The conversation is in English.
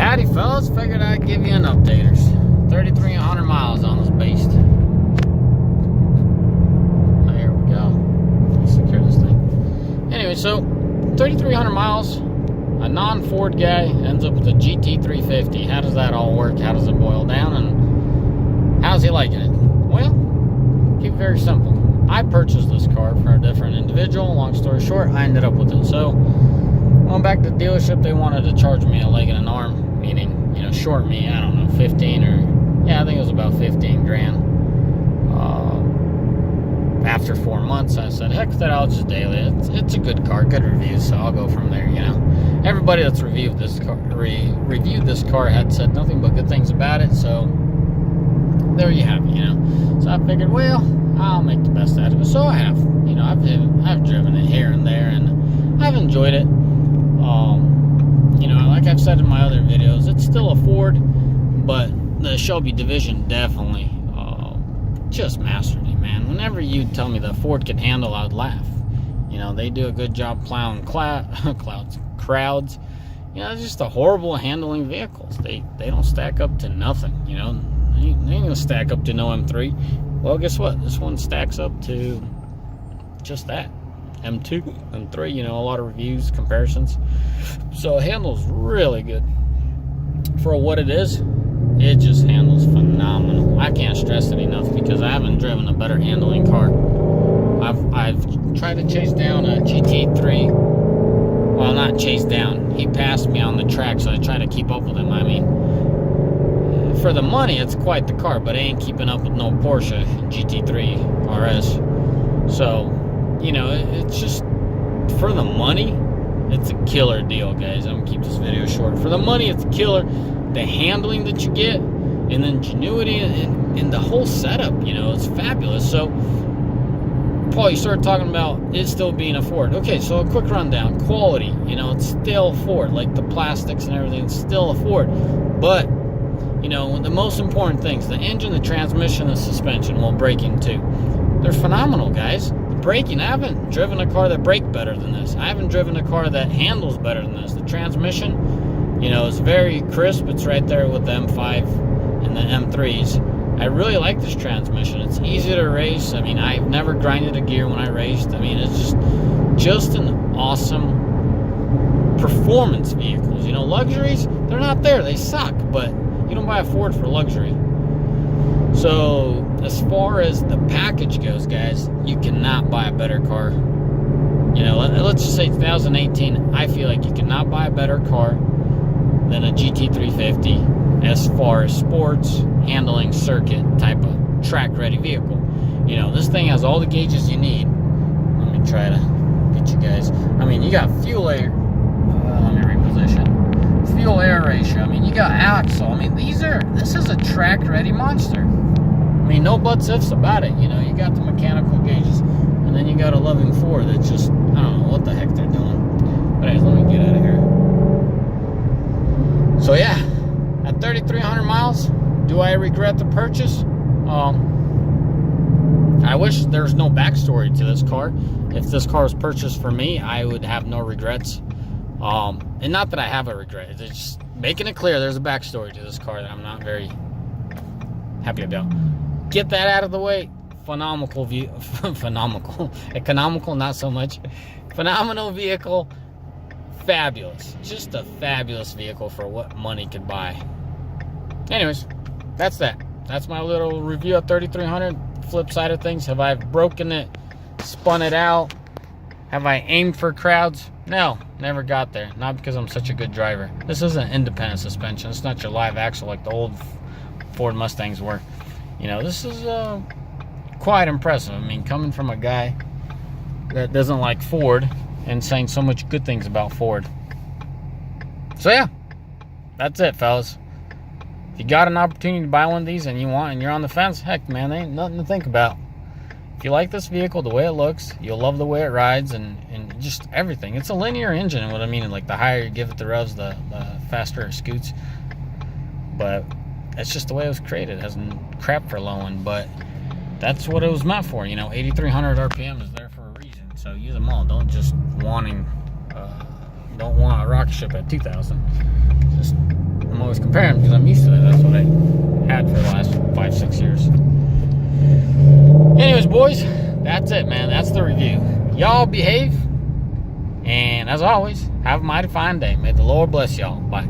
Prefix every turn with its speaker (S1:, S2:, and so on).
S1: Howdy fellas, figured I'd give you an updaters. 3,300 miles on this beast. Oh, here we go. Let's secure this thing. Anyway, so 3,300 miles, a non-Ford guy ends up with a GT350. How does that all work? How does it boil down? And how's he liking it? Well, keep it very simple. I purchased this car for a different individual. Long story short, I ended up with it. So, going back to the dealership, they wanted to charge me a leg and an arm, meaning, you know, short me, I don't know, 15 or, yeah, I think it was about 15 grand. After 4 months, I said, heck with that, I'll just daily it. It's a good car, good reviews, so I'll go from there, you know. Everybody that's reviewed this car had said nothing but good things about it, so there you have it, you know. So I figured, well, I'll make the best out of it. So I have, you know, I've driven it here and there, and I've enjoyed it. You know, like I've said in my other videos, it's still a Ford, but the Shelby division definitely just mastered it, man. Whenever you tell me that Ford can handle, I'd laugh. You know, they do a good job plowing crowds. You know, it's just a horrible handling vehicles. They don't stack up to nothing, you know. They ain't gonna stack up to no M3. Well, guess what? This one stacks up to just that. M2, M3, you know, a lot of reviews, comparisons. So it handles really good. For what it is, it just handles phenomenal. I can't stress it enough because I haven't driven a better handling car. I've tried to chase down a GT3. Well, not chase down. He passed me on the track, so I try to keep up with him. I mean, for the money, it's quite the car, but it ain't keeping up with no Porsche GT3 RS. So, you know, it's just, for the money, it's a killer deal, guys. I'm gonna keep this video short. For the money, it's killer. The handling that you get, and the ingenuity, and the whole setup, you know, it's fabulous. So, Paul, you started talking about it still being a Ford. Okay, so a quick rundown. Quality, you know, it's still Ford. Like the plastics and everything, it's still a Ford. But, you know, the most important things, the engine, the transmission, the suspension, well, braking too. They're phenomenal, guys. Braking, I haven't driven a car that braked better than this. I haven't driven a car that handles better than this. The transmission, you know, is very crisp. It's right there with the M5 and the M3s. I really like this transmission. It's easy to race. I mean, I've never grinded a gear when I raced. I mean, it's just an awesome performance vehicles. You know, luxuries, they're not there. They suck, but you don't buy a Ford for luxury. So, as far as the package goes, guys, you cannot buy a better car. You know, let's just say 2018, I feel like you cannot buy a better car than a GT350 as far as sports, handling, circuit type of track-ready vehicle. You know, this thing has all the gauges you need. Let me try to get you guys. I mean, you got fuel air. Let me reposition. Fuel air ratio. I mean, you got axle. I mean, this is a track-ready monster. I mean, no buts ifs about it. You know, you got the mechanical gauges, and then you got a loving Ford that just, I don't know what the heck they're doing. But anyways, let me get out of here. So yeah, at 3,300 miles, do I regret the purchase? I wish there's no backstory to this car. If this car was purchased for me, I would have no regrets. And not that I have a regret. It's just making it clear there's a backstory to this car that I'm not very happy about. Get that out of the way. Phenomenal economical, not so much. Phenomenal vehicle. Fabulous. Just a fabulous vehicle for what money could buy. Anyways, that's that. That's my little review of 3,300. Flip side of things, have I broken it, spun it out? Have I aimed for crowds? No, never got there. Not because I'm such a good driver. This isn't independent suspension. It's not your live axle like the old Ford Mustangs were. You know, this is quite impressive. I mean, coming from a guy that doesn't like Ford and saying so much good things about Ford. So yeah, that's it, fellas. If you got an opportunity to buy one of these and you're on the fence, heck, man, there ain't nothing to think about. If you like this vehicle, the way it looks, you'll love the way it rides and just everything. It's a linear engine, and what I mean, like the higher you give it the revs, the faster it scoots. But it's just the way it was created. It has crap for lowing, but that's what it was meant for. You know, 8,300 RPM is there for a reason. So use them all. Don't just don't want a rocket ship at 2,000. Just I'm always comparing them because I'm used to it. That's what I had for the last 5-6 years. Anyways, boys, that's it, man. That's the review. Y'all behave. And as always, have a mighty fine day. May the Lord bless y'all. Bye.